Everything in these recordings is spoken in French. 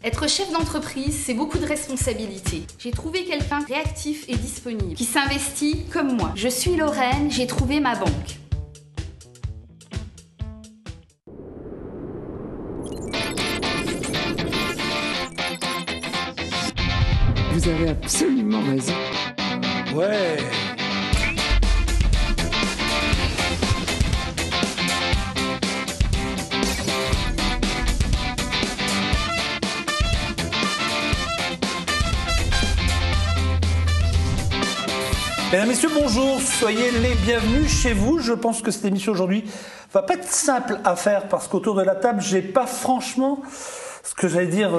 Être chef d'entreprise, c'est beaucoup de responsabilités. J'ai trouvé quelqu'un réactif et disponible, qui s'investit comme moi. Je suis Lorraine, j'ai trouvé ma banque. Vous avez absolument raison. Ouais. Mesdames, Messieurs, bonjour, soyez les bienvenus chez vous. Je pense que cette émission aujourd'hui va pas être simple à faire parce qu'autour de la table, j'ai pas franchement ce que j'allais dire.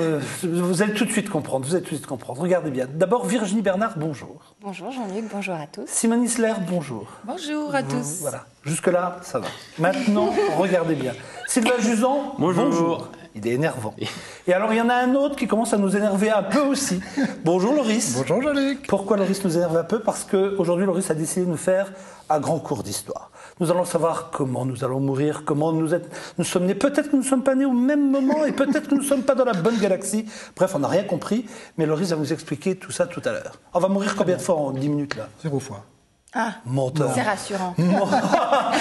Vous allez tout de suite comprendre. Vous allez tout de suite comprendre. Regardez bien. D'abord, Virginie Bernard, bonjour. Bonjour Jean-Luc, bonjour à tous. Simone Isler, bonjour. Bonjour à tous. Voilà. Jusque-là, ça va. Maintenant, regardez bien. Sylvain Jusant, bonjour. Il est énervant. Et alors, il y en a un autre qui commence à nous énerver un peu aussi. Bonjour Loris. Bonjour Jean-Luc. Pourquoi Loris nous énerve un peu? Parce qu'aujourd'hui, Loris a décidé de nous faire un grand cours d'histoire. Nous allons savoir comment nous allons mourir, comment nous sommes nés. Peut-être que nous ne sommes pas nés au même moment et peut-être que nous ne sommes pas dans la bonne galaxie. Bref, on n'a rien compris, mais Loris va vous expliquer tout ça tout à l'heure. On va mourir combien de fois en 10 minutes là? 0 fois. Ah, menteur. C'est rassurant.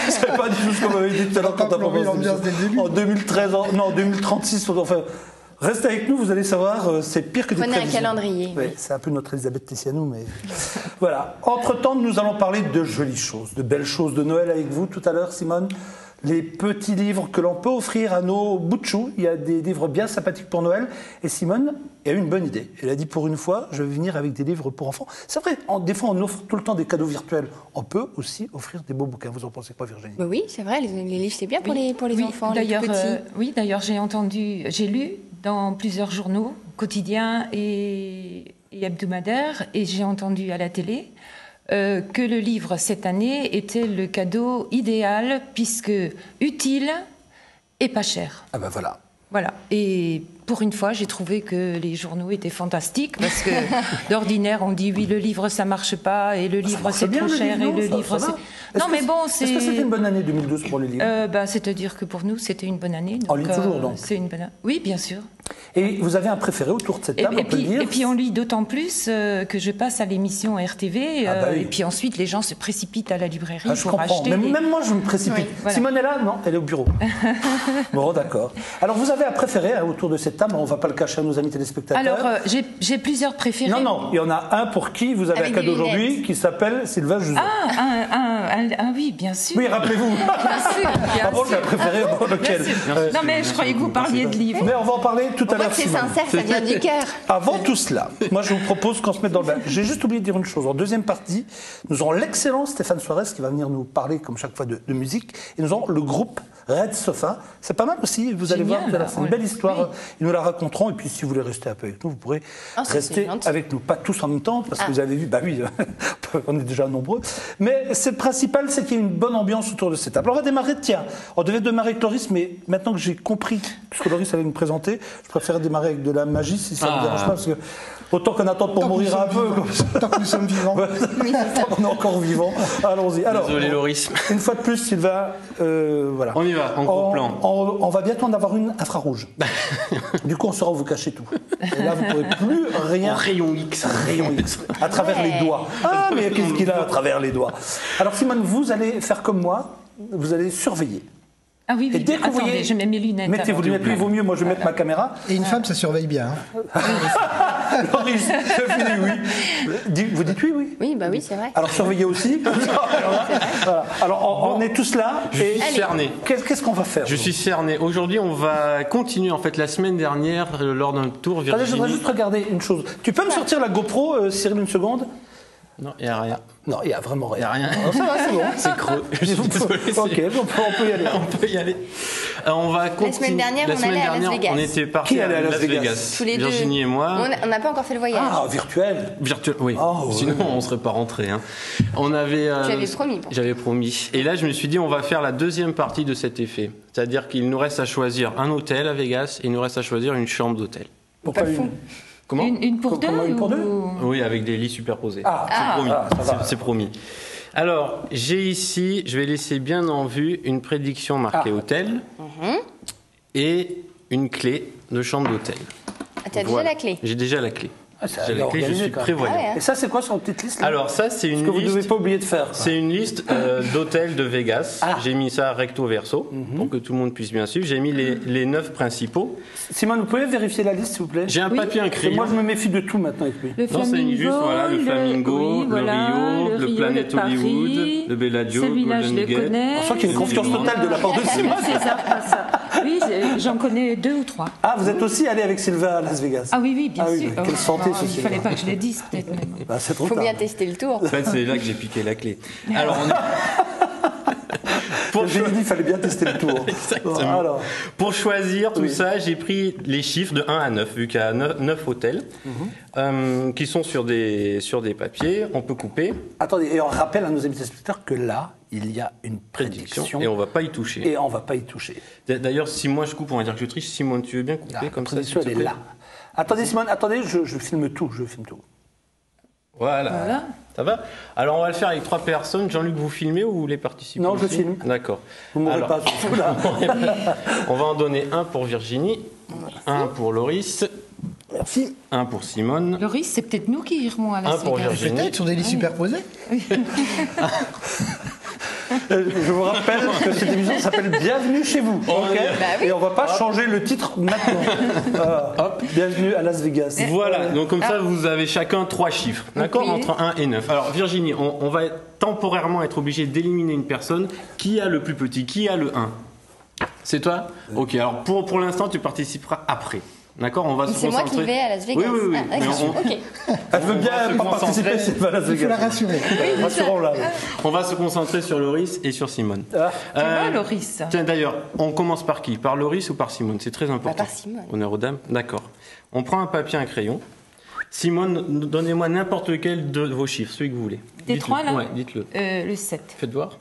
C'est pas du tout ce qu'on m'avait dit tout à l'heure quand on a proposé en 2013, non, en 2036, enfin... Restez avec nous, vous allez savoir, c'est pire que des prévisions. Prenez un calendrier. Oui, c'est un peu notre Elisabeth Tessianou, mais voilà. Entre-temps, nous allons parler de jolies choses, de belles choses de Noël avec vous tout à l'heure, Simone. Les petits livres que l'on peut offrir à nos bouts de chou. Il y a des livres bien sympathiques pour Noël. Et Simone a eu une bonne idée. Elle a dit, pour une fois, je vais venir avec des livres pour enfants. C'est vrai, des fois, on offre tout le temps des cadeaux virtuels. On peut aussi offrir des beaux bouquins. Vous en pensez quoi, Virginie? Oui, c'est vrai, les livres, c'est bien pour les enfants, les d'ailleurs, petits. Oui, d'ailleurs, j'ai lu dans plusieurs journaux quotidiens et hebdomadaires, et j'ai entendu à la télé que le livre cette année était le cadeau idéal puisque utile et pas cher. Ah ben voilà. Voilà. Et pour une fois, j'ai trouvé que les journaux étaient fantastiques parce que d'ordinaire, on dit oui, le livre ça marche pas et le livre c'est trop cher et le livre c'est. Non, mais bon, c'est. Est-ce que c'était une bonne année 2012 pour les livres? C'est-à-dire que pour nous, c'était une bonne année. Donc, on lit toujours donc. C'est une bonne. Oui, bien sûr. Et vous avez un préféré autour de cette table, on peut le dire? Et puis on lit d'autant plus que je passe à l'émission RTV. Oui. Et puis ensuite, les gens se précipitent à la librairie je pour comprends. acheter. Même moi, je me précipite. Oui, voilà. Simone est là? Non, elle est au bureau. Bon, d'accord. Alors, vous avez un préféré autour de cette table? On ne va pas le cacher à nos amis téléspectateurs. Alors, j'ai plusieurs préférés. Non, il y en a un pour qui vous avez un cadeau aujourd'hui qui s'appelle Sylvain Jusant. Oui, bien sûr. Oui, rappelez-vous. Bien sûr. J'ai un préféré pour lequel? Non, mais je croyais que vous parliez de livres. Mais on va en parler tout à l'heure. C'est sincère, ça vient du cœur. Avant tout cela, moi je vous propose qu'on se mette dans le bain. J'ai juste oublié de dire une chose. En deuxième partie, nous aurons l'excellent Stéphane Suarez qui va venir nous parler, comme chaque fois, de musique. Et nous aurons le groupe Red Sofa. C'est pas mal aussi, vous allez voir. C'est une belle histoire. Oui. Ils nous la raconteront. Et puis si vous voulez rester un peu avec nous, vous pourrez rester avec nous. Pas tous en même temps, parce que vous avez vu, bah oui, on est déjà nombreux. Mais le principal, c'est qu'il y ait une bonne ambiance autour de cette table. On va démarrer, tiens, on devait démarrer avec Loris, mais maintenant que j'ai compris ce que Loris allait nous présenter, je préfère démarrer avec de la magie, si ça ne vous dérange pas, parce que autant qu'on attende pour mourir un peu. Tant que nous sommes vivants. Tant qu'on est encore vivants. Allons-y. Alors, désolé, Loris. Une fois de plus, Sylvain, voilà. On y va, en gros plan. On va bientôt en avoir une infrarouge. Du coup, on saura où vous cacher tout. Et là, vous ne pourrez plus rien. En rayon X. Rayon X. À travers les doigts. Ah, mais qu'est-ce qu'il a à travers les doigts? Alors, Simone, vous allez faire comme moi. Vous allez surveiller. Ah oui, et dès que attendez, vous voyez, je mets mes lunettes. Mettez-vous lunettes, il vaut mieux, moi je vais mettre ma caméra. Et une femme, ça surveille bien. Loris, oui. Vous dites oui, oui. Oui, bah oui, c'est vrai. Alors surveillez aussi. Voilà. Alors on est tous là. Je suis cerné. Qu'est-ce qu'on va faire? Je suis cerné. Aujourd'hui, on va continuer. En fait, la semaine dernière, lors d'un tour, Virginie... Je voudrais juste regarder une chose. Tu peux me sortir la GoPro, Cyril, une seconde? Non, il n'y a rien. Non, il n'y a vraiment rien. Il n'y a rien. Non, ça va, c'est bon. C'est creux. Je suis désolé. Ok, on peut y aller. On peut y aller. On va continuer. La semaine dernière, on allait à Las Vegas. On était partis à Las Vegas. Tous les deux. Virginie et moi. On n'a pas encore fait le voyage. Ah, virtuel. Virtuel, oui. Oh, sinon, on ne serait pas rentré. Hein. On avait. Tu avais promis. J'avais promis. Et là, je me suis dit, on va faire la deuxième partie de cet effet. C'est-à-dire qu'il nous reste à choisir un hôtel à Vegas et il nous reste à choisir une chambre d'hôtel. Pourquoi pas fou. Comment une pour deux, une pour deux Oui, avec des lits superposés. C'est promis. C'est promis. promis. Alors, j'ai ici, je vais laisser bien en vue une prédiction marquée hôtel et une clé de chambre d'hôtel. Ah, tu as déjà la clé. J'ai déjà la clé. Ah, ça a J'ai la clé, je organisé, suis quand même. prévoyant. Ah ouais. Et ça, c'est quoi sur une petite liste là Alors ça, c'est une que vous ne devez liste. pas oublier de faire. quoi. C'est une liste d'hôtels de Vegas. Ah. J'ai mis ça recto verso pour que tout le monde puisse bien suivre. J'ai mis les 9 principaux. Simone, vous pouvez vérifier la liste, s'il vous plaît? J'ai un papier, un Et crayon. moi, je me méfie de tout maintenant avec lui. Le Non, c'est Flamingo, juste voilà, le Flamingo, oui, voilà, le Rio, le Planet Paris, Hollywood, le Bellagio, ce le village, Golden je le Gate. connais. On sent qu'il y a une confiance totale de la part de Simone. C'est ça, ça. Oui, j'en connais 2 ou 3. Ah, vous êtes aussi allé avec Sylvain à Las Vegas? Ah oui, oui, bien Ah oui, sûr. mais quelle santé, ce Il Sylvain. fallait pas que je le dise, peut-être même. Bah, c'est trop Il faut tard. bien tester le tour. En fait, c'est là que j'ai piqué la clé. Alors, J'ai dit, il fallait bien tester le tour. Exactement. Alors, pour choisir tout Oui. ça, j'ai pris les chiffres de 1 à 9, vu qu'il y a 9 hôtels qui sont sur des papiers. On peut couper. attendez, et on rappelle à nos amis spectateurs que là, il y a une prédiction Et on va pas y toucher. et on ne va pas y toucher. D'ailleurs, si moi je coupe, on va dire que je triche. Simone, tu veux bien couper La comme ça, prédiction, s'il te elle est plaît là. Attendez, Simone, attendez, je filme tout, Voilà. Ça va? Alors, on va le faire avec 3 personnes. Jean-Luc, vous filmez ou les participants? Non, je aussi filme. D'accord. Vous ne m'aurez Alors, pas sur ce coup-là. on va en donner un pour Virginie, un pour Loris, Merci. un pour Simone, Loris, c'est peut-être nous qui irons à un Las pour Vegas. Virginie. Peut-être sur des lits superposés. Je vous rappelle que cette émission s'appelle Bienvenue chez vous. ok oui. Et on ne va pas changer le titre maintenant. Hop, bienvenue à Las Vegas. Voilà, donc comme ça, vous avez chacun 3 chiffres, d'accord, Ok. entre 1 et 9. Alors Virginie, on va temporairement être obligé d'éliminer une personne. Qui a le plus petit? Qui a le 1? C'est toi? Ok, alors pour l'instant, tu participeras après. D'accord, on va se C'est concentrer. moi qui vais à Las Vegas. Oui, oui, oui. Ah, Mais d'accord. Ok. Elle veut on va bien se pas concentrer. participer, c'est pas Las Il faut la Vegas. rassurer. Rassurons-la. on va se concentrer sur Loris et sur Simone. Ah, Ça va, Loris? Tiens, d'ailleurs, on commence par qui? Par Loris ou par Simone? C'est très important. par Simone. Honneur aux dames. D'accord. On prend un papier, un crayon. Simone, donnez-moi n'importe lequel de vos chiffres, celui que vous voulez. Des Dites-le. 3 là? Ouais, dites-le. Le 7. Faites voir.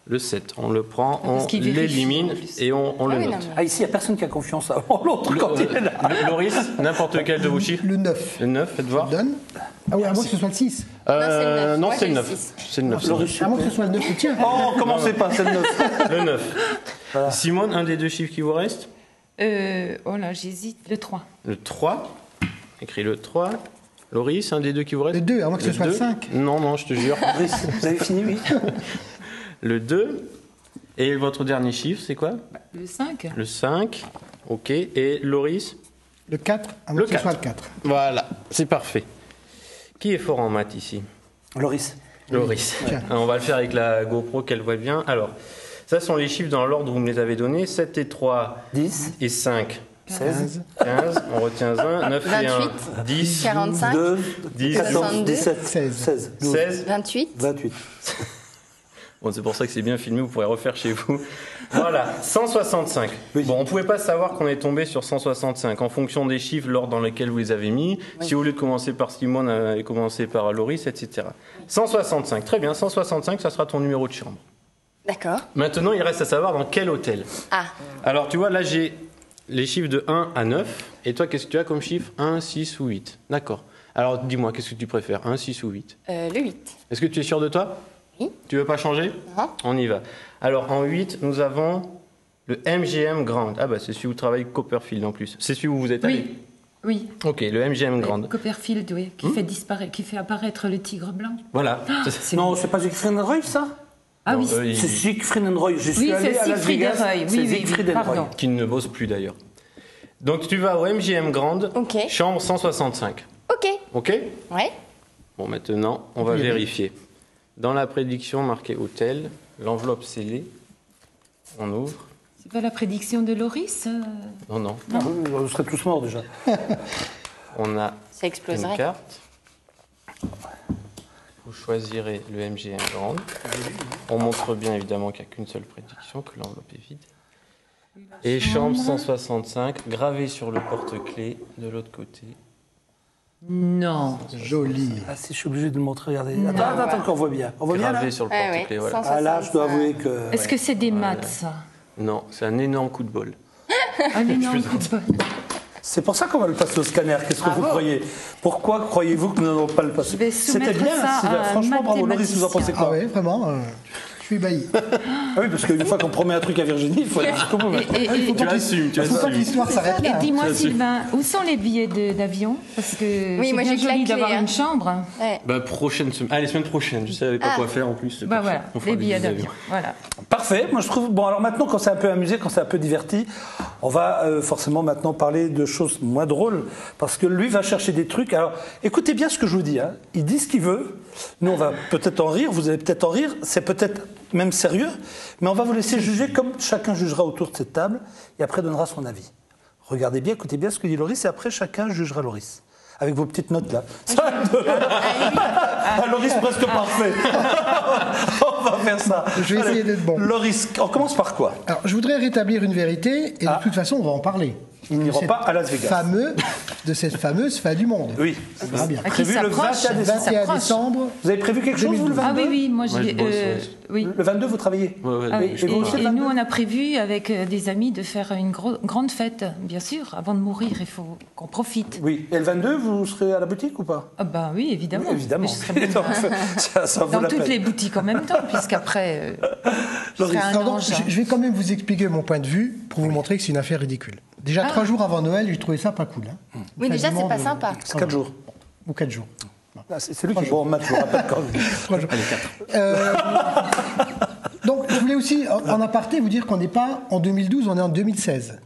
Le 7. On le prend, Parce on qu'il vérifie, l'élimine en plus. et on le Ah oui, note. non, mais- Ah, ici, il n'y a personne qui a confiance avant l'autre quand il est là. Loris, n'importe lequel de vos chiffres. Le 9. Le 9, faites voir. Donne. Ah oui, à moins que ce soit le 6. c'est le 9. Non, Moi, c'est j'ai le le 9. 6. C'est le 9. Loris, À moins que ce soit le 9, le tien. Oh, commencez pas, c'est le 9. Le 9. Simone, un des 2 chiffres qui vous reste? Oh là, j'hésite. Le 3. Le 3. Écris le 3. Loris, un des 2 qui vous reste? Le 2, à moins que ce soit le 2. 5. Non, non, je te jure. Vous avez fini, oui. Le 2. Et votre dernier chiffre, c'est quoi? Le 5. Le 5. Ok. Et Loris? Le 4, à moins Le que ce soit 4. le 4. Voilà, c'est parfait. Qui est fort en maths ici? Loris. Loris. Tiens. On va le faire avec la GoPro qu'elle voit bien. Alors, ça sont les chiffres dans l'ordre où vous me les avez donnés. 7 et 3 10, et 5. 16, 15, on retient 1. 9 et 1, 28, 10. 45, 2, 10, 14, 62, 17, 16, 16, 12, 16. 28. 28. Bon, c'est pour ça que c'est bien filmé, vous pourrez refaire chez vous. Voilà, 165. Oui. Bon, on ne pouvait pas savoir qu'on est tombé sur 165 en fonction des chiffres, l'ordre dans lequel vous les avez mis. Si au lieu de commencer par Simone, et commencer par Loris, etc. 165, très bien, 165, ça sera ton numéro de chambre. D'accord. Maintenant, il reste à savoir dans quel hôtel. Ah, Alors, tu vois, là, j'ai les chiffres de 1 à 9. Et toi, qu'est-ce que tu as comme chiffre? 1, 6 ou 8. D'accord. Alors, dis-moi, qu'est-ce que tu préfères? 1, 6 ou 8? le 8. Est-ce que tu es sûr de toi? Oui. Tu veux pas changer? Non. On y va. Alors, en 8, nous avons le MGM Grand. Ah bah, c'est celui où travaille Copperfield en plus. C'est celui où vous êtes allé? Oui. Oui. Ok, le MGM Grand. Copperfield, oui, qui fait disparaître, qui fait apparaître le tigre blanc. Voilà. Non, c'est pas Siegfried and Roy, ça? Ah Non, oui. eux, ils- C'est Siegfried and Roy. Je suis Oui, allé c'est à Las Siegfried Vegas. and Roy. C'est Oui, oui, Siegfried oui, and Roy. pardon. qui ne bosse plus d'ailleurs. Donc, tu vas au MGM Grand, Ok. chambre 165. Ok. Ok? Ouais. Bon, maintenant, on va vérifier. Dans la prédiction marquée hôtel, l'enveloppe scellée, on ouvre. C'est pas la prédiction de Loris Non, non. Ah oui, on serait tous morts déjà. On a Ça une exploserait. carte. Vous choisirez le MGM Grand. On montre bien évidemment qu'il n'y a qu'une seule prédiction, que l'enveloppe est vide. Et chambre 165, gravé sur le porte-clés de l'autre côté. Non. Joli. Ah si, je suis obligé de le montrer, regardez. Attends, qu'on voit bien. On voit bien là? Gravé sur le Ouais, porte-clés, ouais. voilà. Ah là, je dois avouer que... Est-ce que c'est des maths, ça? Non, c'est un énorme coup de bol. Un énorme coup de bol. C'est pour ça qu'on va le passer au scanner. Qu'est-ce que vous croyez? Pourquoi croyez-vous que nous n'allons pas le passer? Je vais C'était soumettre bien, ça Sylvain. à un Franchement, bravo. Loris, vous en pensez mathématicien. quoi? Ah ouais, vraiment, je suis ébahi. Ah oui, parce qu'une fois qu'on promet un truc à Virginie, il faut aller jusqu'au bout. Tu assumes, tu Il faut pas que assumes. l'histoire s'arrête Et là. dis-moi, Sylvain, où sont les billets d'avion? Parce que Oui, c'est moi, bien j'ai joli claqué, d'avoir hein. une chambre. Ouais. Bah, prochaine semaine. Ah, les semaines prochaines. Je savais pas quoi faire en plus. c'est Bah parfait. voilà, On fera les des billets d'avion. d'avion. Voilà. Parfait, moi je trouve. Bon, alors maintenant, quand c'est un peu amusé, quand c'est un peu diverti, on va forcément maintenant parler de choses moins drôles, parce que lui va chercher des trucs. Alors, écoutez bien ce que je vous dis, hein. Il dit ce qu'il veut. Nous, on va peut-être en rire, vous allez peut-être en rire, c'est peut-être même sérieux, mais on va vous laisser juger comme chacun jugera autour de cette table, et après donnera son avis. Regardez bien, écoutez bien ce que dit Loris, et après chacun jugera Loris. Avec vos petites notes là. Un Loris presque parfait. On va faire ça. Je vais essayer d'être bon. Loris, on commence par quoi? Alors, je voudrais rétablir une vérité, et de toute façon, on va en parler. Ils n'iront pas à Las Vegas. De cette fameuse fin du monde. Oui. Ça va bien. Ah, qui Prévu le s'approche. 21 décembre. 21 décembre. Vous avez prévu quelque chose, vous, le 22? Ah oui, oui, moi Moi, je bosse, ouais. oui. Le 22, vous travaillez? Ouais, ouais, Ah ouais. oui. Et vous aussi, le Et 22? nous, on a prévu avec des amis de faire une grande fête, bien sûr. Avant de mourir, il faut qu'on profite. Oui. Et le 22, vous serez à la boutique ou pas? Ah ben oui, évidemment. Oui, évidemment. Mais je serai Donc, ça vaut dans la toutes peine. les boutiques en même temps, puisqu'après, je serai un Alors donc, ange. je vais quand même vous expliquer mon point de vue pour vous montrer que c'est une affaire ridicule. Déjà, 3 jours avant Noël, j'ai trouvé ça pas cool. Hein. Oui, déjà, c'est pas sympa. C'est 4 jours. Ou 4 jours. Ah, c'est lui qui est bon en maths, je vous rappelle quand même. 3 jours. Donc, je voulais aussi, en aparté, vous dire qu'on n'est pas en 2012, on est en 2016.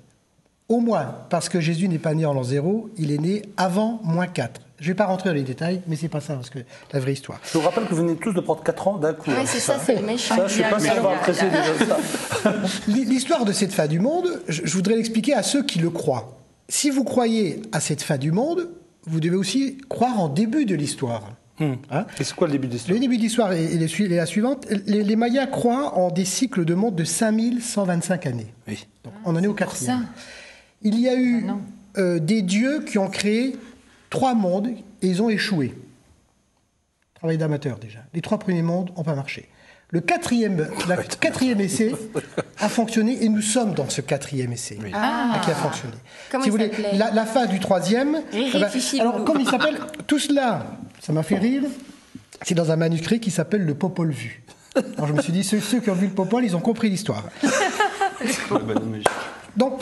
Au moins, parce que Jésus n'est pas né en l'an 0, il est né avant -4. Je ne vais pas rentrer dans les détails, mais c'est pas ça, parce que la vraie histoire. Je vous rappelle que vous venez tous de prendre 4 ans d'un coup. Oui, hein. c'est ça, c'est méchant. Ça, je ne sais pas si on va apprécier déjà ça. L'histoire de cette fin du monde, je voudrais l'expliquer à ceux qui le croient. Si vous croyez à cette fin du monde, vous devez aussi croire en début de l'histoire. Hein? Et c'est quoi le début de l'histoire? Le début de l'histoire est la suivante. Les Mayas croient en des cycles de monde de 5125 années. Oui. Donc, on en est au pour ça. 4e. Il y a eu non. des dieux qui ont créé 3 mondes et ils ont échoué. Travail d'amateur déjà. Les 3 premiers mondes n'ont pas marché. Le 4e essai a fonctionné et nous sommes dans ce 4e essai qui a fonctionné. Comment si il vous voulez, s'appelait la fin du 3e. Réfléchis-vous. Alors, comme il s'appelle, tout cela, ça m'a fait rire. C'est dans un manuscrit qui s'appelle Le Popol Vuh. Alors je me suis dit, ceux qui ont vu le Popol, ils ont compris l'histoire. La banane magique. Donc,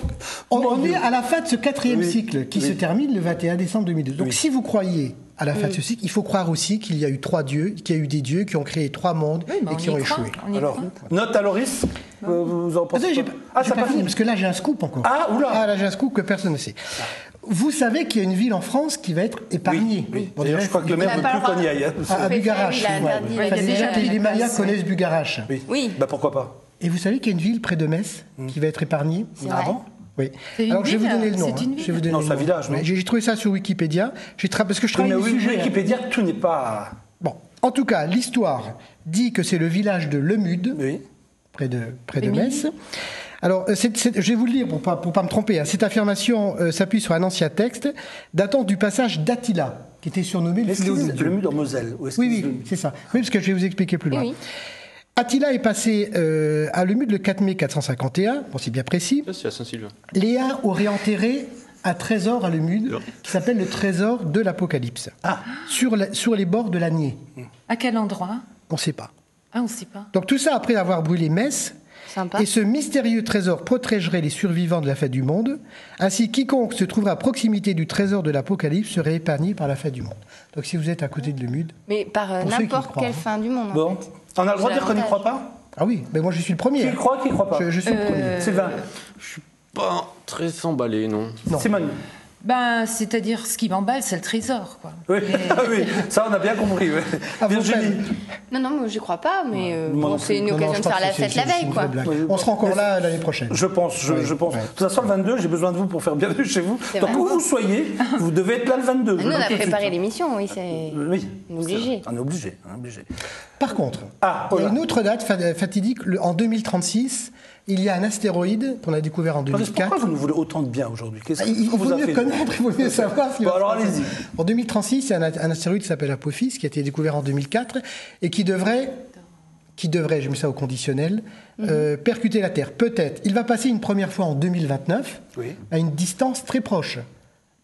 on est à la fin de ce 4e cycle qui se termine le 21 décembre 2002. Donc, si vous croyez à la fin de ce cycle, il faut croire aussi qu'il y a eu 3 dieux, qu'il y a eu des dieux qui ont créé 3 mondes Oui, mais et qui on ont y croit, échoué. on y Alors, croit. note à Loris, vous en pensez Attendez, quoi? j'ai pas fini, parce que là, j'ai un scoop encore. Ah, oula. là, j'ai un scoop que personne ne sait. Vous savez qu'il y a une ville en France qui va être épargnée. Oui. Bon, D'ailleurs, déjà, je crois que le maire Il ne a veut pas plus le qu'on y aille. hein. à Bugarache. Il a interdit, ouais. il a Déjà, déjà les la Mayas place. connaissent Bugarache. Oui. Bah pourquoi pas? Et vous savez qu'il y a une ville près de Metz qui va être épargnée? C'est Ah vrai. bon? Oui. C'est une Alors, je vais vous ville, donner le nom. c'est une Je vais vous donner Non, le c'est un nom. village, non? Ouais, j'ai trouvé ça sur Wikipédia. Parce que je Oui, travaille mais le oui, sujet. Wikipédia, tout n'est pas. Bon, en tout cas, l'histoire dit que c'est le village de Lemude, Oui. près de Metz. Alors, je vais vous le lire pour pas me tromper. Hein. Cette affirmation s'appuie sur un ancien texte datant du passage d'Attila, qui était surnommé le Est-ce fléau qu'ils de disent Dieu. le mur en Moselle? Ou est-ce qu'ils Oui, disent c'est ça. Oui, parce que je vais vous expliquer plus loin. Oui. Attila est passé à Lemude le 4 mai 451, bon, c'est bien précis. Ça, c'est à Saint-Sylvain. Les Huns auraient enterré un trésor à Lemude qui s'appelle le trésor de l'Apocalypse, sur les bords de l'Anier. À quel endroit? On ne sait pas. Ah, on ne sait pas. Donc tout ça après avoir brûlé Metz. Sympa. Et ce mystérieux trésor protégerait les survivants de la fin du monde. Ainsi, quiconque se trouverait à proximité du trésor de l'Apocalypse serait épargné par la fin du monde. Donc si vous êtes à côté de Lemude... Mais par Pour ceux qui y n'importe croient, quelle hein. fin du monde. en Bon. fait. On a le droit de dire qu'on n'y L'avantage. croit pas? Ah oui, mais moi je suis le premier. Qui hein. croit, qui croit pas? Je suis le premier. Sylvain. Pas très emballé, non. Simone. Ben, c'est-à-dire, ce qui m'emballe, c'est le trésor, quoi. Oui. Ah oui, ça on a bien compris. Ouais. Ah, vous Virginie. faites. Non, non, moi, j'y crois pas, mais moi non bon, c'est une Non, non, occasion je de crois faire la que fête la c'est veille, une quoi. vraie blague. On sera encore là l'année prochaine. Je pense. Oui, De toute façon, le 22, j'ai besoin de vous pour faire bienvenue chez vous. C'est Donc vrai. où vous soyez, vous devez être là le 22. je Nous, le on dis a tout de préparé suite. l'émission, oui, c'est Oui. obligé. On est obligé. On est obligé. Par contre, Ah, il y a voilà. une autre date fatidique. En 2036, il y a un astéroïde qu'on a découvert en Pourquoi 2004. vous nous voulez autant de bien aujourd'hui? Qu'est-ce Il qu'on vous vaut a mieux fait? connaître, il vaut mieux savoir. ce qui Bon, va se alors passer. allez-y. En 2036, il y a un astéroïde qui s'appelle Apophis, qui a été découvert en 2004 et qui devrait, je mets ça au conditionnel, percuter la Terre. Peut-être. Il va passer une première fois en 2029, Oui. à une distance très proche.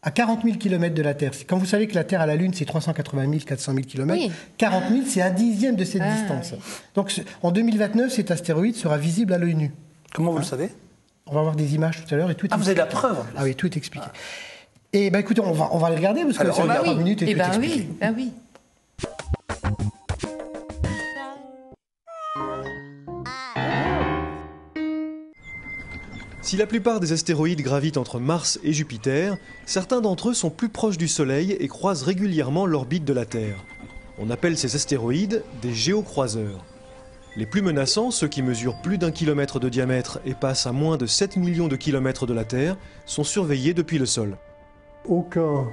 à 40 000 km de la Terre. Quand vous savez que la Terre à la Lune, c'est 380 000, 400 000 km, Oui. 40 000, c'est un dixième de cette distance. Oui. Donc en 2029, cet astéroïde sera visible à l'œil nu. Comment vous le savez? On va voir des images tout à l'heure et tout est Ah, vous avez expliqué. la preuve en plus. Ah oui, tout est expliqué. Et ben écoutez, on va les regarder parce que Alors, ça va bah faire 3 minutes et Eh tout est ben expliqué. oui, ben oui. Si la plupart des astéroïdes gravitent entre Mars et Jupiter, certains d'entre eux sont plus proches du Soleil et croisent régulièrement l'orbite de la Terre. On appelle ces astéroïdes des géocroiseurs. Les plus menaçants, ceux qui mesurent plus d'1 kilomètre de diamètre et passent à moins de 7 millions de kilomètres de la Terre, sont surveillés depuis le sol. Aucun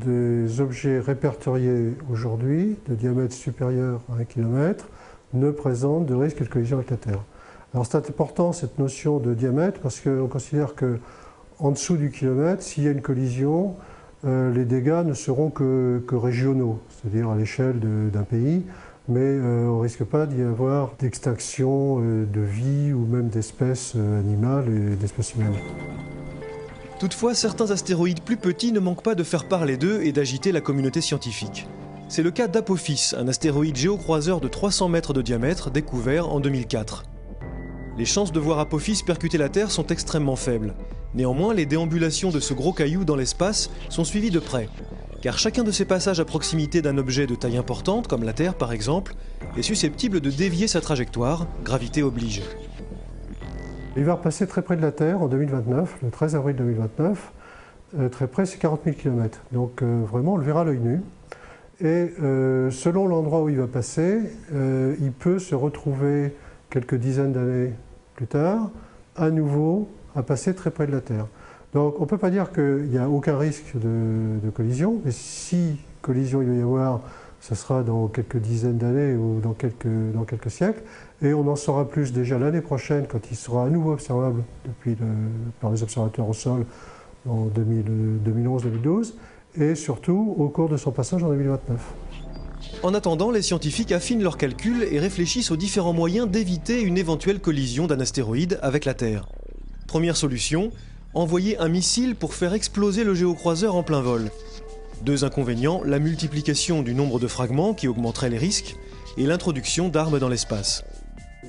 des objets répertoriés aujourd'hui de diamètre supérieur à 1 km ne présente de risque de collision avec la Terre. Alors c'est important cette notion de diamètre parce qu'on considère qu'en dessous du kilomètre, s'il y a une collision, les dégâts ne seront que régionaux, c'est-à-dire à l'échelle d'un pays, mais on ne risque pas d'y avoir d'extinction de vie ou même d'espèces animales et d'espèces humaines. Toutefois, certains astéroïdes plus petits ne manquent pas de faire parler d'eux et d'agiter la communauté scientifique. C'est le cas d'Apophis, un astéroïde géocroiseur de 300 mètres de diamètre découvert en 2004. Les chances de voir Apophis percuter la Terre sont extrêmement faibles. Néanmoins, les déambulations de ce gros caillou dans l'espace sont suivies de près, car chacun de ces passages à proximité d'un objet de taille importante, comme la Terre par exemple, est susceptible de dévier sa trajectoire, gravité oblige. Il va repasser très près de la Terre en 2029, le 13 avril 2029. Très près, c'est 40 000 km. Donc vraiment, on le verra à l'œil nu. Et selon l'endroit où il va passer, il peut se retrouver quelques dizaines d'années plus tard, à nouveau, à passer très près de la Terre. Donc on ne peut pas dire qu'il n'y a aucun risque de collision, mais si collision il va y avoir, ce sera dans quelques dizaines d'années ou dans quelques siècles, et on en saura plus déjà l'année prochaine quand il sera à nouveau observable par les observateurs au sol en 2011-2012, et surtout au cours de son passage en 2029. En attendant, les scientifiques affinent leurs calculs et réfléchissent aux différents moyens d'éviter une éventuelle collision d'un astéroïde avec la Terre. Première solution, envoyer un missile pour faire exploser le géocroiseur en plein vol. Deux inconvénients, la multiplication du nombre de fragments qui augmenterait les risques, et l'introduction d'armes dans l'espace.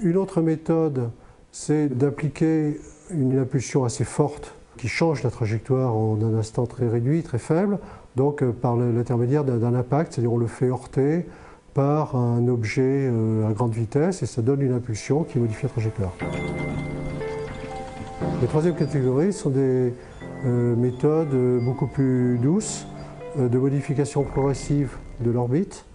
Une autre méthode, c'est d'appliquer une impulsion assez forte qui change la trajectoire en un instant très réduit, très faible, donc par l'intermédiaire d'un impact, c'est-à-dire on le fait heurter par un objet à grande vitesse et ça donne une impulsion qui modifie la trajectoire. Les troisième catégories sont des méthodes beaucoup plus douces de modification progressive de l'orbite.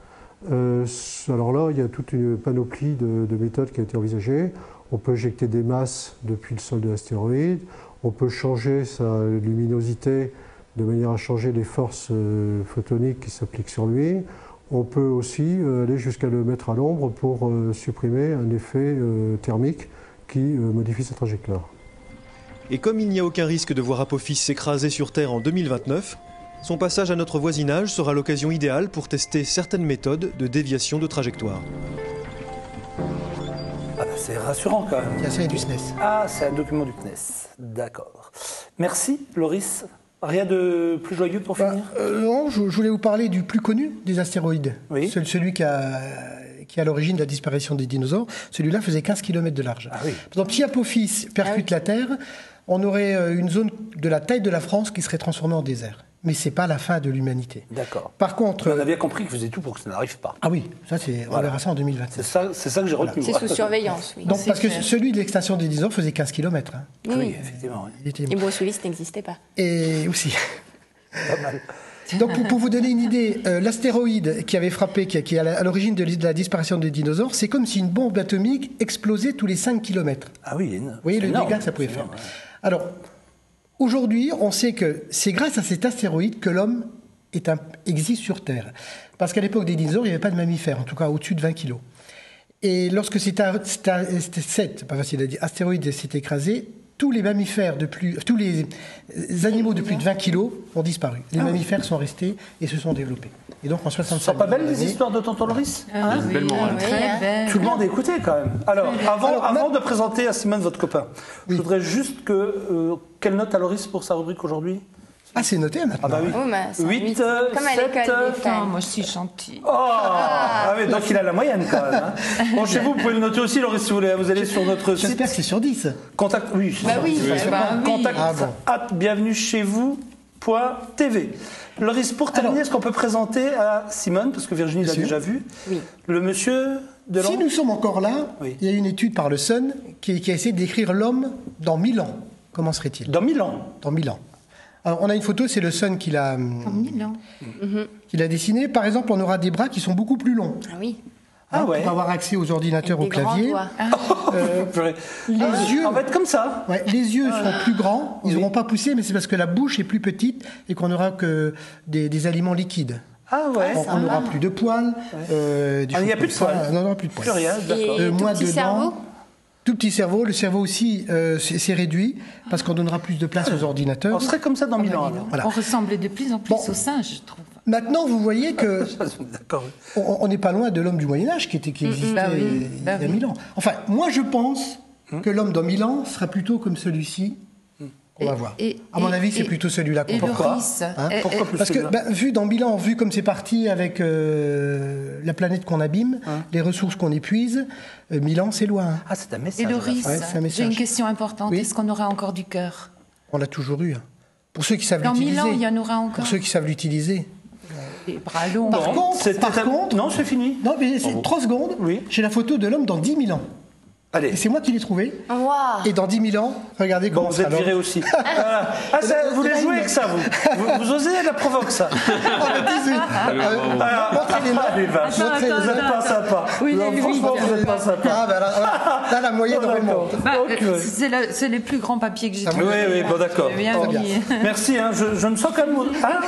Alors là, il y a toute une panoplie de méthodes qui a été envisagée. On peut éjecter des masses depuis le sol de l'astéroïde, on peut changer sa luminosité de manière à changer les forces photoniques qui s'appliquent sur lui. On peut aussi aller jusqu'à le mettre à l'ombre pour supprimer un effet thermique qui modifie sa trajectoire. Et comme il n'y a aucun risque de voir Apophis s'écraser sur Terre en 2029, son passage à notre voisinage sera l'occasion idéale pour tester certaines méthodes de déviation de trajectoire. Ah bah, c'est rassurant quand même. C'est du SNES. Ah, c'est un document du CNES. D'accord. Merci, Loris. Rien de plus joyeux pour finir? Non, je voulais vous parler du plus connu des astéroïdes. Oui. Celui qui est à l'origine de la disparition des dinosaures. Celui-là faisait 15 km de large. Ah oui. Par exemple, si Apophis percute la Terre, on aurait une zone de la taille de la France qui serait transformée en désert. Mais ce n'est pas la fin de l'humanité. D'accord. Par contre... On a bien compris qu'il faisait tout pour que ça n'arrive pas. Ah oui, ça c'est, on verra ça en 2027. C'est ça que j'ai retenu. C'est sous surveillance, oui. Donc, C'est parce que clair. celui de l'extinction des dinosaures faisait 15 km. Hein. Oui, effectivement. Oui. Il était... Et Bruce Willis n'existait pas. Et aussi... Pas mal. Donc pour vous donner une idée, l'astéroïde qui avait frappé, qui est à l'origine de la disparition des dinosaures, c'est comme si une bombe atomique explosait tous les 5 km. Ah oui, Vous voyez le énorme. dégât que ça pouvait C'est faire. énorme, ouais. Alors, aujourd'hui, on sait que c'est grâce à cet astéroïde que l'homme existe sur Terre. Parce qu'à l'époque des dinosaures, il n'y avait pas de mammifères, en tout cas au-dessus de 20 kg. Et lorsque cet astéroïde s'est écrasé, tous les mammifères tous les animaux de plus de 20 kg ont disparu. Les mammifères sont restés et se sont développés. Et donc en 65 Ce sont pas belles les années- histoires de Tonton Loris? Ah, oui, très belle. Tout le monde a écouté quand même. Alors, avant de présenter à Simone votre copain, je voudrais juste que... quelle note à Loris pour sa rubrique aujourd'hui? Ah, c'est noté maintenant. Ah bah oui. Oh, mais c'est un 8, huit. Comme à 7, l'école des fans. Non, moi je suis gentille. Oh ah oui, donc il a la moyenne quand même. Hein. Bon, chez vous, vous pouvez le noter aussi, Laurie, si vous voulez. Vous allez sur notre site. J'espère que c'est sur 10. Contact, oui, Bah oui, contact Ah bon. bienvenue chez vous.tv. Loris, pour terminer, est-ce qu'on peut présenter à Simone, parce que Virginie l'a Bien sûr. déjà vu, Oui. le monsieur de Si nous sommes encore là, Oui. il y a une étude par le Sun qui a essayé de décrire l'homme dans 1000 ans. Comment serait-il Dans 1000 ans. Dans 1000 ans. Alors, on a une photo, c'est le Sun qui l'a dessiné. Par exemple, on aura des bras qui sont beaucoup plus longs. Ah oui. Ah ouais. Pour avoir accès aux ordinateurs, au Des grands clavier. doigts. Purée. Les yeux, On va être comme ça. ouais, les yeux sont plus grands. Ils n'auront pas poussé, mais c'est parce que la bouche est plus petite et qu'on n'aura que des aliments liquides. Ah ouais. Donc, on n'aura plus de poils. Des Ah, il n'y a choses plus de comme ça. poils. On n'aura plus de poils. Plus rien, d'accord. Et tout moins petit dedans. cerveau. Tout petit cerveau. Le cerveau aussi c'est réduit parce qu'on donnera plus de place aux ordinateurs. On serait comme ça dans 1000 ans. alors. Voilà. On ressemble de plus en plus Bon. aux singes, je trouve. Maintenant, vous voyez que D'accord. on n'est pas loin de l'homme du Moyen-Âge qui existait Bah oui, il y bah a oui. 1000 ans. Enfin, moi, je pense que l'homme dans 1000 ans sera plutôt comme celui-ci qu'on va voir. À mon avis, c'est plutôt celui-là qu'on Et va voir. Loris, Hein Pourquoi plus Parce que, celui-là vu dans 1000 ans, vu comme c'est parti avec la planète qu'on abîme, les ressources qu'on épuise, 1000 ans, c'est loin. Hein. Ah, c'est un message. et Loris, Ouais, c'est un message. j'ai une question importante. Oui. Est-ce qu'on aura encore du cœur? On l'a toujours eu. Hein. Pour ceux qui savent Dans 1000 l'utiliser. ans, il y en aura encore. Pour ceux qui savent l'utiliser. Des bras longs. Par contre, Non, c'est fini. non, mais c'est 3 secondes. Oui. J'ai la photo de l'homme dans 10 000 ans. Allez. Et c'est moi qui l'ai trouvé. Waouh. Et dans 10 000 ans, regardez Bon, comment vous êtes sera viré l'homme. aussi. Voilà. Ah, ça, vous voulez jouer avec ça, vous osez la provoque, ça. Montrez les mains. Les vaches. Attends, Vous attends, n'êtes pas attends. sympa. Oui, Non, lui, franchement, vous n'êtes pas sympa. Ah, ben là, la moyenne remonte. Bah, Ok. c'est les plus grands papiers que j'ai Ça trouvés. Oui, oui, bon, d'accord. J'ai bien Oh, mis. Merci, hein, je me sens quand même. Ah,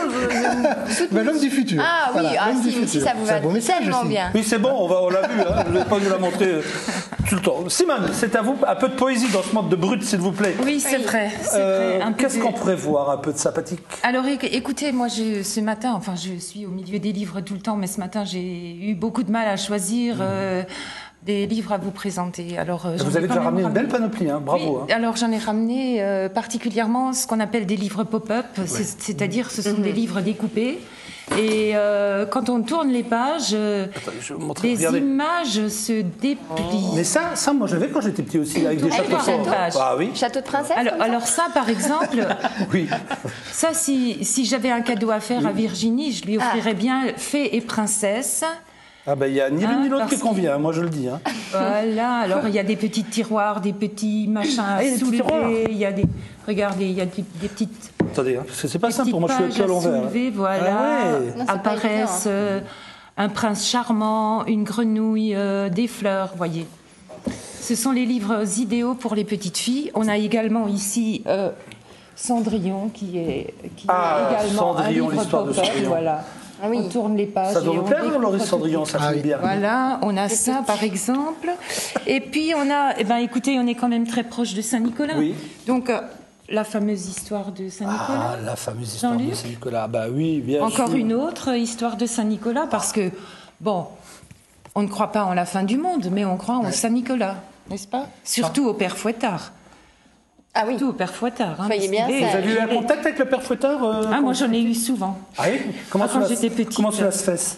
Ben, l'homme du futur. Ah oui, Voilà, ah, l'homme du si futur. ça vous C'est va un beau message tellement aussi. bien. oui, c'est bon, on l'a vu, hein, je ne vais pas nous la montrer tout le temps. Simone, c'est à vous, un peu de poésie dans ce monde de brut, s'il vous plaît. Oui, c'est vrai. c'est vrai, un peu Qu'est-ce de- qu'on pourrait voir un peu de sympathique? Alors écoutez, moi ce matin, enfin je suis au milieu des livres tout le temps, mais ce matin j'ai eu beaucoup de mal à choisir des livres à vous présenter. Alors, j'en Vous ai avez quand déjà même ramené une belle panoplie, hein, bravo. Oui, alors j'en ai ramené particulièrement ce qu'on appelle des livres pop-up, c'est-à-dire ce sont des livres découpés. Et quand on tourne les pages, Je vais vous montrer, les regardez. images se déplient. Mais ça, moi j'avais quand j'étais petit aussi, avec des Ah, châteaux des forts. châteaux. Ah oui, Château de princesse. comme ça Alors ça, par exemple, oui. ça, si j'avais un cadeau à faire à Virginie, je lui offrirais bien Fée et Princesse. Ah ben il n'y a ni l'une ni l'autre parce qui convient, moi je le dis. Hein. Voilà, alors il y a des petits tiroirs, des petits machins à il y a des petits tiroirs. soulever, il y a des... Regardez, il y a des petites... Attendez, hein, parce que c'est pas des simple, petites moi je suis pages avec à à l'envers. soulever, voilà. Ah ouais. Non, c'est pas Apparaissent un prince charmant, une grenouille, des fleurs, voyez. Ce sont les livres idéaux pour les petites filles. On a également ici Cendrillon, qui est également Cendrillon, un livre l'histoire de pop-up, Cendrillon. voilà. Ah oui. On tourne les pages. Ça doit et vous on plaire, découvre Laurie tout Cendrillon, de ça Ah fait oui. bien. Voilà, on a ça par exemple. Et puis on a, écoutez, on est quand même très proche de Saint-Nicolas. Oui. Donc la fameuse histoire de Saint-Nicolas. Ah, la fameuse histoire de Jean-Luc Saint-Nicolas. Bah oui, bien Encore sûr. une autre histoire de Saint-Nicolas, parce que, bon, on ne croit pas en la fin du monde, mais on croit en Saint-Nicolas, n'est-ce pas? Surtout au Père Fouettard. Ah oui. Surtout au Père Fouettard. Hein, Soyez parce bien qu'il est- sage. Vous avez eu un contact avec le père Fouettard Ah, moi j'en ai eu souvent. Ah oui Comment Quand cela j'étais petite. Comment cela se fait?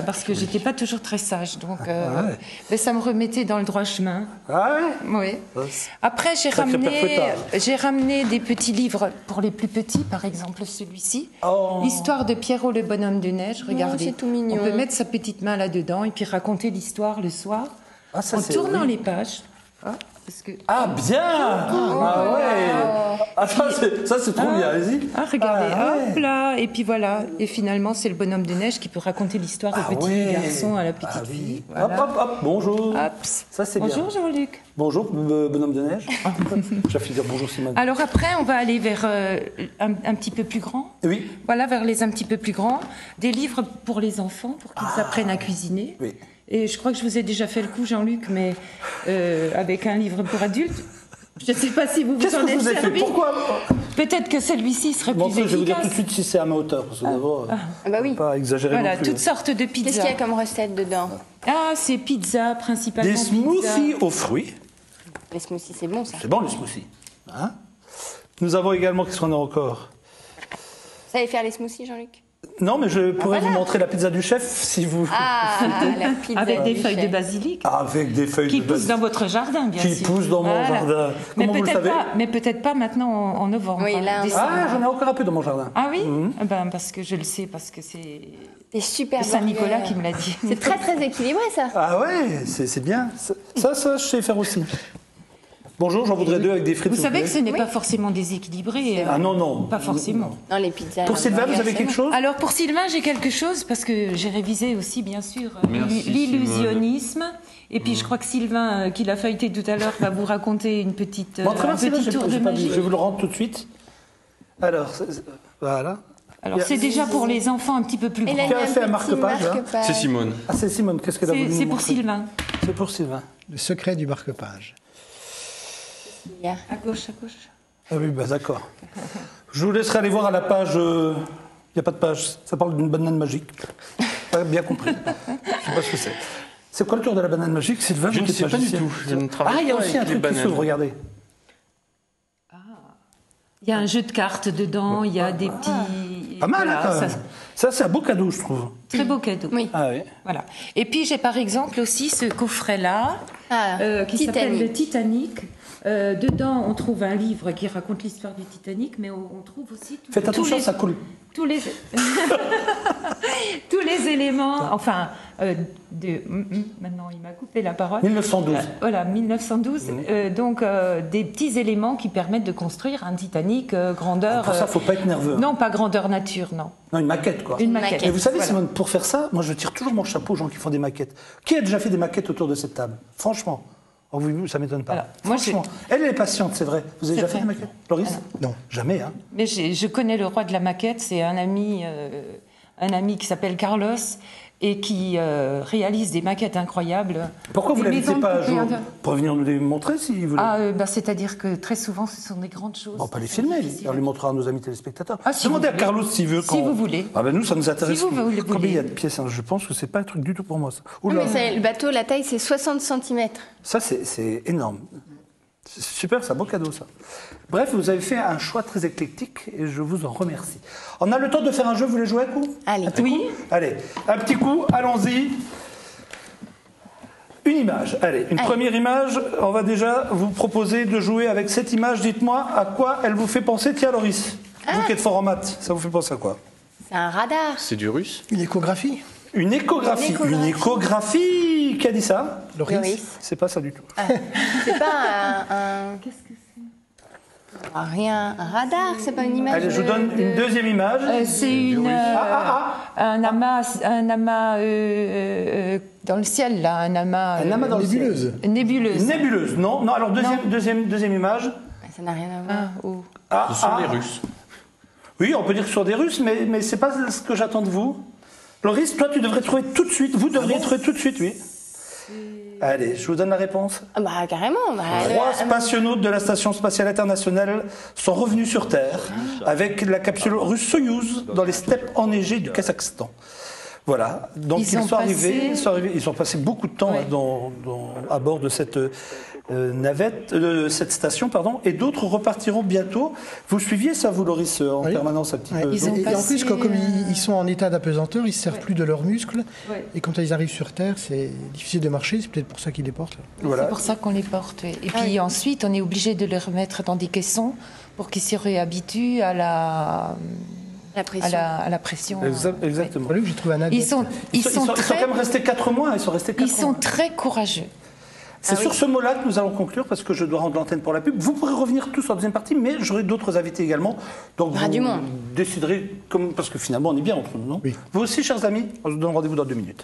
Parce que j'étais pas toujours très sage, donc ouais. mais ça me remettait dans le droit chemin. Ah ouais Oui. Après, Sacré Père Fouettard. j'ai ramené des petits livres pour les plus petits, par exemple celui-ci. Oh. L'histoire de Pierrot le bonhomme de neige. Regardez. c'est tout mignon. On peut mettre sa petite main là-dedans et puis raconter l'histoire le soir Ah, ça, en c'est- tournant oui. les pages. Ah, parce que... Ah bien Ah ouais Ah ça c'est trop bien, allez-y. Ah, regardez, Ah, ouais. hop là, et puis voilà. Et finalement, c'est le bonhomme de neige qui peut raconter l'histoire au petit ouais. garçon, à la petite Ah oui. fille. Hop, hop, hop, bonjour. Hop. Ça c'est bien. Bonjour Jean-Luc. Bonjour, bonhomme de neige. J'ai failli dire bonjour Simone. Alors après, on va aller vers un petit peu plus grand. Oui. Voilà, vers les un petit peu plus grands. Des livres pour les enfants, pour qu'ils apprennent à cuisiner. Oui. Et je crois que je vous ai déjà fait le coup, Jean-Luc, mais avec un livre pour adultes. Je ne sais pas si vous Qu'est-ce en que je êtes vous ai fait servi. Pourquoi Peut-être que celui-ci serait plus Montrez, je vais vous dire tout de efficace. suite si c'est à ma hauteur, parce que d'abord, Ah bah oui. pas exagérer Voilà, non plus. toutes sortes de Qu'est-ce pizzas. qu'il y a comme recette dedans? Ah, c'est pizza, principalement Des smoothies pizza. aux fruits. Les smoothies, c'est bon ça. C'est bon les smoothies. Hein Nous avons également, qu'est-ce qu'on a encore Vous savez faire les smoothies, Jean-Luc? Non, mais je pourrais vous montrer la pizza du chef si vous... Ah, la pizza Avec des du feuilles de chef. basilic. Avec des feuilles Qui de poussent basilic. dans votre jardin, bien sûr. Qui poussent dans mon jardin. Mais Comment vous le peut-être savez? mais peut-être pas maintenant en novembre. Oui, là, décembre. Ah, j'en ai encore un peu dans mon jardin. Ah oui Ben, parce que je le sais, parce que c'est Des super Saint-Nicolas burgers. qui me l'a dit. C'est très très équilibré ça. Ah ouais, c'est bien. Ça, je sais faire aussi. Bonjour, j'en voudrais 2 avec des frites. Vous s'il savez vous que plaît. ce n'est pas forcément déséquilibré. Ah non. Pas forcément. Non, les pizzas. Pour les Sylvain, burgers, vous avez c'est quelque bon. chose? Alors pour Sylvain, j'ai quelque chose parce que j'ai révisé aussi bien sûr Merci, l'illusionnisme. Et puis je crois que Sylvain, qui l'a feuilleté tout à l'heure, va vous raconter une petite, Bon, très bien, un Sylvain, petit tour de j'ai pas vu. magie. Je vais vous le rendre tout de suite. Alors, voilà. Alors c'est déjà pour les enfants un petit peu plus Et grands. là, il y a Qui a fait un petit marque-page, là marque-page. C'est Simone. Ah, c'est Simone, qu'est-ce qu'elle a voulu C'est nous pour montrer? Sylvain. C'est pour Sylvain. Le secret du marque-page. Il y a- À gauche, à gauche. Ah oui, bah d'accord. Je vous laisserai aller voir à la page. Il n'y a pas de page. Ça parle d'une banane magique. Pas bien compris. Je ne sais pas ce que c'est. C'est quoi le tour de la banane magique, Sylvain? Je vous ne qui êtes sais pas du magicien. tout. Je ne travaille Ah, il y a pas aussi un avec truc les qui bananes. s'ouvre, regardez. Il y a un jeu de cartes dedans, il y a des petits... Pas mal, voilà, hein, quand même. Ça, c'est un beau cadeau, je trouve. Très beau cadeau. Oui. Ah oui. Voilà. Et puis j'ai par exemple aussi ce coffret-là, Ah, qui s'appelle Titanic. le Titanic. Dedans, on trouve un livre qui raconte l'histoire du Titanic, mais on trouve aussi Faites attention, ça coule. tous les tous les éléments. Enfin, maintenant il m'a coupé la parole. 1912. Voilà, 1912. Donc des petits éléments qui permettent de construire un Titanic grandeur. Pour ça, il ne faut pas être nerveux. non, pas grandeur nature, non. Non, une maquette, quoi. Une maquette. Et vous savez, Voilà. Simone, pour faire ça, moi, je tire toujours mon chapeau aux gens qui font des maquettes. Qui a déjà fait des maquettes autour de cette table? Franchement. Oh, oui, ça ne m'étonne pas. Voilà. Moi, Franchement. Elle est patiente, c'est vrai. Vous avez C'est déjà fait vrai. des maquettes? Loris? Non. Jamais, hein. Mais je connais le roi de la maquette, c'est un ami qui s'appelle Carlos et qui réalise des maquettes incroyables. Pourquoi vous ne Des l'invitez maisons pas de un jour propriétaires. pour venir nous les montrer si vous voulez? C'est-à-dire que très souvent, ce sont des grandes choses. On va pas les qui sont filmer, difficiles. on les montrera à nos amis téléspectateurs. Ah, si Demandez vous à Carlos s'il veut. Si vous voulez. Ah ben nous, ça nous intéresse. Si vous voulez. Combien il y a de pièces, hein? Je pense que c'est pas un truc du tout pour moi. Ça. Oui, Oula. mais le bateau, la taille, c'est 60 cm. Ça, c'est énorme. C'est super, c'est un beau cadeau, ça. Bref, vous avez fait un choix très éclectique et je vous en remercie. On a le temps de faire un jeu, vous voulez jouer un coup? Allez. Oui. Allez, un petit coup, allons-y. Une image. Allez, une première image. On va déjà vous proposer de jouer avec cette image. Dites-moi à quoi elle vous fait penser. Tiens, Loris, vous qui êtes fort en maths, ça vous fait penser à quoi? C'est un radar. C'est du russe. Une échographie. Une échographie. Une échographie. Qui a dit ça? Loris. C'est pas ça du tout. C'est pas un. Qu'est-ce que c'est? Rien. Un radar, c'est pas une image. Allez, je vous donne une deuxième image. C'est un amas dans le ciel, là, un amas. Un amas dans le ciel. Nébuleuse. Nébuleuse. Une nébuleuse. Non, non. Alors deuxième image. Ça n'a rien à voir. Oh. Ah, Ce sont ah. les Russes. Oui, on peut dire que ce sont des Russes, mais c'est pas ce que j'attends de vous. Loris, toi, tu devrais trouver tout de suite. Vous devriez trouver tout de suite, oui. Allez, je vous donne la réponse. Ah bah carrément. Bah, 3 spationautes de la Station spatiale internationale sont revenus sur Terre avec la capsule russe Soyouz dans les steppes enneigées du Kazakhstan. Voilà, donc ils sont arrivés, ils ont passé beaucoup de temps à bord de cette navette, de cette station, pardon, et d'autres repartiront bientôt. Vous suiviez ça, vous, Loris, en Oui. permanence un petit Ouais. peu? Ils ont Et en plus, passé, comme ils sont en état d'apesanteur, ils ne se servent plus de leurs muscles. Ouais. Et quand ils arrivent sur Terre, c'est difficile de marcher. C'est peut-être pour ça qu'ils les portent. Voilà. C'est pour ça qu'on les porte. Oui. Et puis ensuite, on est obligé de les remettre dans des caissons pour qu'ils se réhabituent à la pression. à la pression. Exactement. Voilà que j'ai trouvé un nugget. Ils sont Ils sont quand très même restés 4 mois. Ils sont restés 4 ils sont mois. très courageux. C'est sur ce mot-là que nous allons conclure parce que je dois rendre l'antenne pour la pub. Vous pourrez revenir tous en deuxième partie, mais j'aurai d'autres invités également. Donc vous du monde. déciderez, parce que finalement on est bien entre nous, non? Oui. Vous aussi, chers amis, on se donne rendez-vous dans 2 minutes.